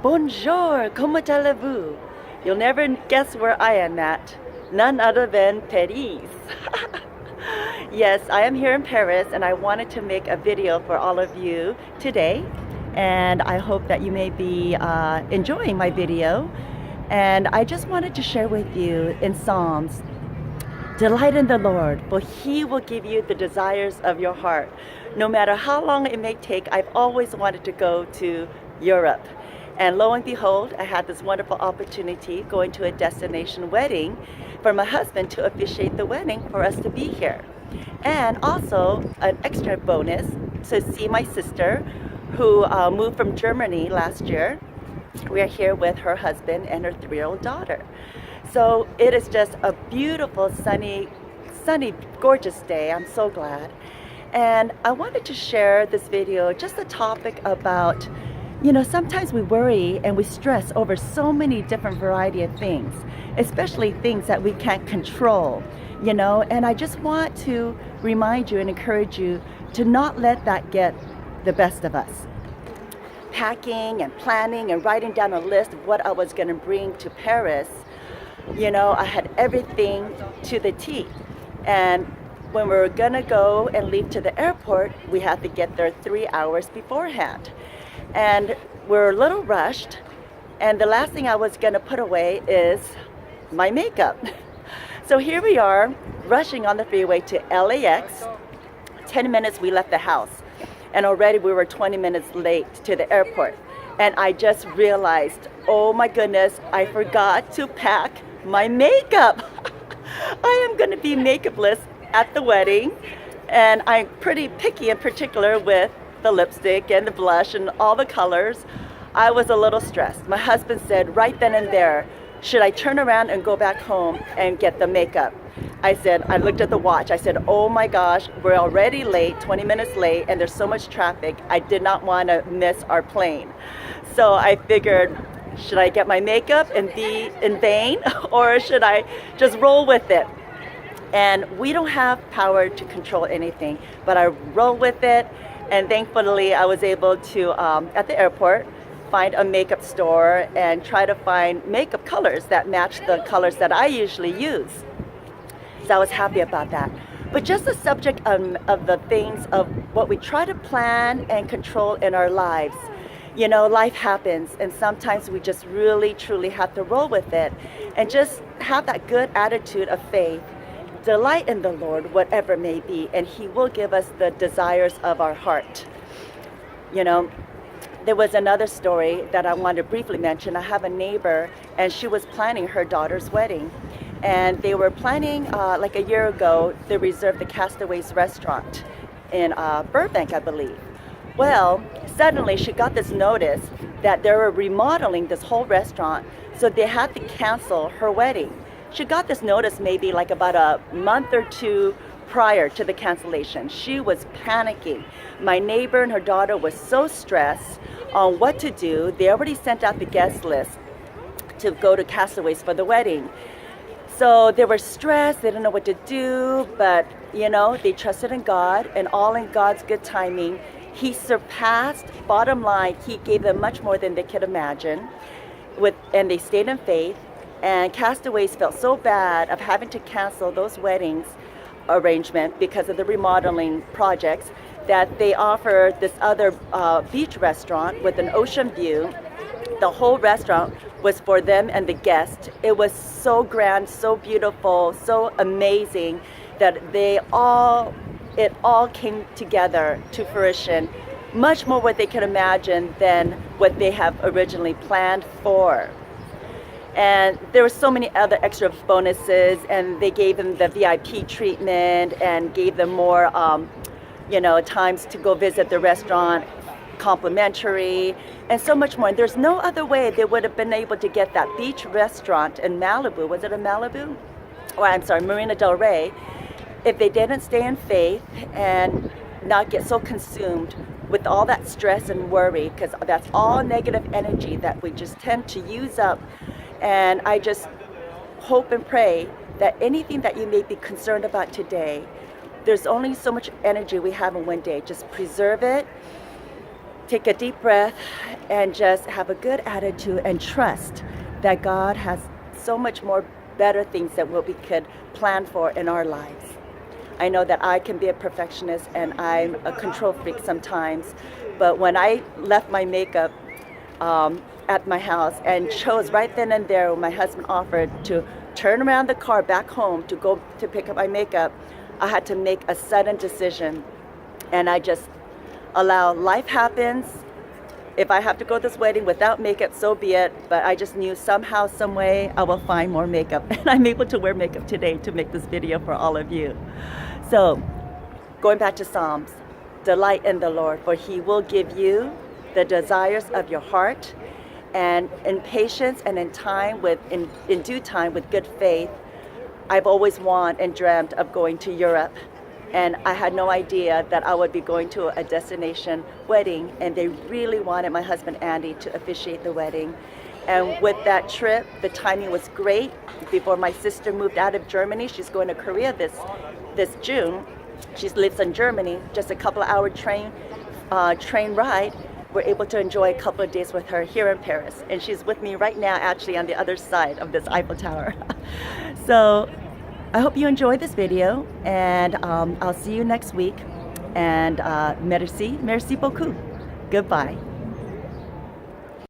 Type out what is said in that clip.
Bonjour, comment allez-vous? You'll never guess where I am at. None other than Paris. Yes, I am here in Paris and I wanted to make a video for all of you today. And I hope that you may be enjoying my video. And I just wanted to share with you in Psalms, delight in the Lord, for He will give you the desires of your heart. No matter how long it may take, I've always wanted to go to Europe. And lo and behold, I had this wonderful opportunity going to a destination wedding for my husband to officiate the wedding for us to be here. And also an extra bonus to see my sister who moved from Germany last year. We are here with her husband and her 3-year-old daughter. So it is just a beautiful, sunny, gorgeous day. I'm so glad. And I wanted to share this video, just a topic about, sometimes we worry and we stress over so many different variety of things, especially things that we can't control, and I just want to remind you and encourage you to not let that get the best of us. Packing and planning and writing down a list of what I was going to bring to Paris, I had everything to the T. And when we were going to go and leave to the airport, we had to get there 3 hours beforehand. And we're a little rushed, and the last thing I was going to put away is my makeup. So here we are, rushing on the freeway to LAX. 10 minutes we left the house, and already we were 20 minutes late to the airport. And I just realized, oh my goodness, I forgot to pack my makeup. I am going to be makeupless at the wedding, and I'm pretty picky and particular with the lipstick and the blush and all the colors. I was a little stressed. My husband said right then and there, should I turn around and go back home and get the makeup? I looked at the watch. I said, oh my gosh, we're already late, 20 minutes late, and there's so much traffic. I did not want to miss our plane. So I figured, should I get my makeup and be in vain, or should I just roll with it? And we don't have power to control anything, but I roll with it. And thankfully, I was able to, at the airport, find a makeup store and try to find makeup colors that match the colors that I usually use. So I was happy about that. But just the subject of the things of what we try to plan and control in our lives. Life happens, and sometimes we just really, truly have to roll with it and just have that good attitude of faith. Delight in the Lord, whatever it may be, and He will give us the desires of our heart. There was another story that I want to briefly mention. I have a neighbor, and she was planning her daughter's wedding. And they were planning, like a year ago, they reserved the Castaways restaurant in Burbank, I believe. Well, suddenly she got this notice that they were remodeling this whole restaurant, so they had to cancel her wedding. She got this notice maybe like about a month or two prior to the cancellation. She was panicking. My neighbor and her daughter was so stressed on what to do. They already sent out the guest list to go to Castaways for the wedding. So they were stressed, they didn't know what to do, but they trusted in God, and all in God's good timing. He surpassed, bottom line, He gave them much more than they could imagine, and they stayed in faith. And Castaways felt so bad of having to cancel those weddings arrangement because of the remodeling projects that they offered this other beach restaurant with an ocean view. The whole restaurant was for them and the guests. It was so grand, so beautiful, so amazing that it all came together to fruition, much more what they could imagine than what they have originally planned for. And there were so many other extra bonuses, and they gave them the VIP treatment and gave them more, times to go visit the restaurant, complimentary, and so much more. And there's no other way they would have been able to get that beach restaurant in Malibu. Was it in Malibu? Or I'm sorry, Marina Del Rey, if they didn't stay in faith and not get so consumed with all that stress and worry, because that's all negative energy that we just tend to use up. And I just hope and pray that anything that you may be concerned about today, there's only so much energy we have in one day. Just preserve it, take a deep breath and just have a good attitude and trust that God has so much more better things that we could plan for in our lives. I know that I can be a perfectionist and I'm a control freak sometimes, but when I left my makeup at my house and chose right then and there when my husband offered to turn around the car back home to go to pick up my makeup, I had to make a sudden decision, and I just allow life happens. If I have to go to this wedding without makeup, so be it, but I just knew somehow, some way I will find more makeup, and I'm able to wear makeup today to make this video for all of you. So, going back to Psalms, delight in the Lord, for He will give you the desires of your heart, and in patience and in due time with good faith. I've always wanted and dreamt of going to Europe, and I had no idea that I would be going to a destination wedding, and they really wanted my husband Andy to officiate the wedding. And with that trip, the timing was great. Before my sister moved out of Germany, she's going to Korea this June. She lives in Germany, just a couple of hour train ride. We're able to enjoy a couple of days with her here in Paris. And she's with me right now, actually on the other side of this Eiffel Tower. So I hope you enjoyed this video, and I'll see you next week. And merci beaucoup. Goodbye.